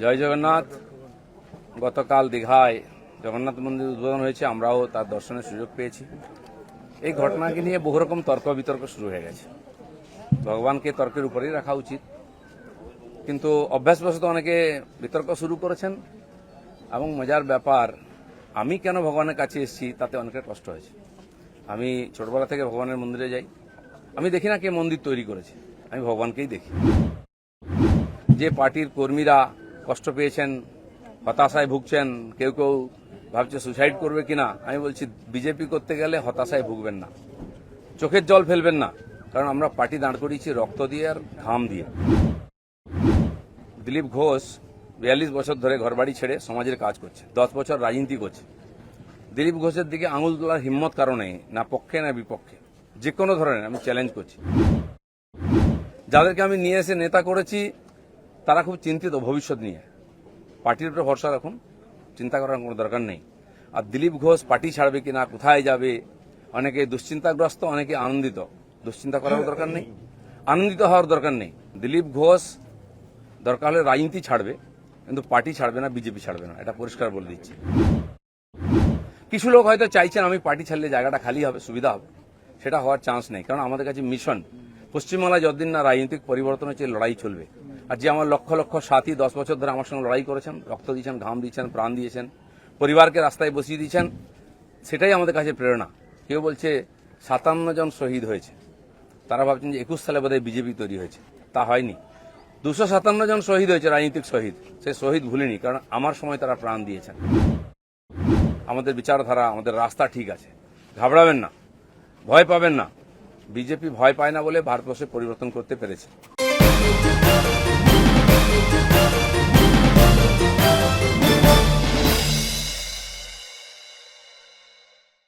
জয় জগন্নাথ। গতকাল দীঘায় জগন্নাথ মন্দির উদ্বোধন হয়েছে, আমরাও তার দর্শনের সুযোগ পেয়েছি। এই ঘটনাকে নিয়ে বহু রকম তর্ক বিতর্ক শুরু হয়ে গেছে। ভগবানকে তর্কের উপরেই রাখা উচিত, কিন্তু অভ্যাসবশত অনেকে বিতর্ক শুরু করেছেন। এবং মজার ব্যাপার, আমি কেন ভগবানের কাছে এসেছি তাতে অনেকের কষ্ট হয়েছে। আমি ছোটবেলা থেকে ভগবানের মন্দিরে যাই, আমি দেখি না কে মন্দির তৈরি করেছে, আমি ভগবানকেই দেখি। যে পার্টির কর্মীরা কষ্ট পেয়েছেন, হতাশায় ভুগছেন, কেউ কেউ ভাবছে সুসাইড করবে কিনা, আমি বলছি বিজেপি করতে গেলে হতাশায় ভুগবেন না, চোখের জল ফেলবেন না, কারণ আমরা পার্টি দাঁড় করিয়েছি রক্ত দিয়ে আর ঘাম দিয়ে। দিলীপ ঘোষ 42 বছর ধরে ঘরবাড়ি ছেড়ে সমাজের কাজ করছে, 10 বছর রাজনীতি করছে। দিলীপ ঘোষের দিকে আঙুল তোলার হিম্মত কারণে না পক্ষে না বিপক্ষে, যে কোনো ধরনের আমি চ্যালেঞ্জ করছি। যাদেরকে আমি নিয়ে এসে নেতা করেছি তারা খুব চিন্তিত ভবিষ্যৎ নিয়ে। পার্টির উপরে ভরসা রাখুন, চিন্তা করার কোনো দরকার নেই। আর দিলীপ ঘোষ পার্টি ছাড়বে কিনা, কোথায় যাবে, অনেকে দুশ্চিন্তাগ্রস্ত, অনেকে আনন্দিত। দুশ্চিন্তা করার দরকার নেই, আনন্দিত হওয়ার দরকার নেই। দিলীপ ঘোষ দরকার হলে রাজনীতি ছাড়বে, কিন্তু পার্টি ছাড়বে না, বিজেপি ছাড়বে না, এটা পরিষ্কার বলে দিচ্ছি। কিছু লোক হয়তো চাইছেন আমি পার্টি ছাড়লে জায়গাটা খালি হবে, সুবিধা হবে। সেটা হওয়ার চান্স নেই, কারণ আমাদের কাছে মিশন পশ্চিমবাংলায় যতদিন না রাজনৈতিক পরিবর্তন হচ্ছে লড়াই চলবে। আর যে আমার লক্ষ লক্ষ সাথী 10 বছর ধরে আমার সঙ্গে লড়াই করেছেন, রক্ত দিয়েছেন, ঘাম দিয়েছেন, প্রাণ দিয়েছেন, পরিবারকে রাস্তায় বসিয়ে দিয়েছেন, সেটাই আমাদের কাছে প্রেরণা। কেউ বলছে 57 জন শহীদ হয়েছে, তারা ভাবছেন যে 21 সালে বোধহয় বিজেপি তৈরি হয়েছে, তা হয়নি। 257 জন শহীদ হয়েছে, রাজনৈতিক শহীদ। সেই শহীদ ভুলিনি, কারণ আমার সময় তারা প্রাণ দিয়েছেন। আমাদের বিচারধারা, আমাদের রাস্তা ঠিক আছে, ঘাবড়াবেন না, ভয় পাবেন না। বিজেপি ভয় পায় না বলে ভারতবর্ষে পরিবর্তন করতে পেরেছে।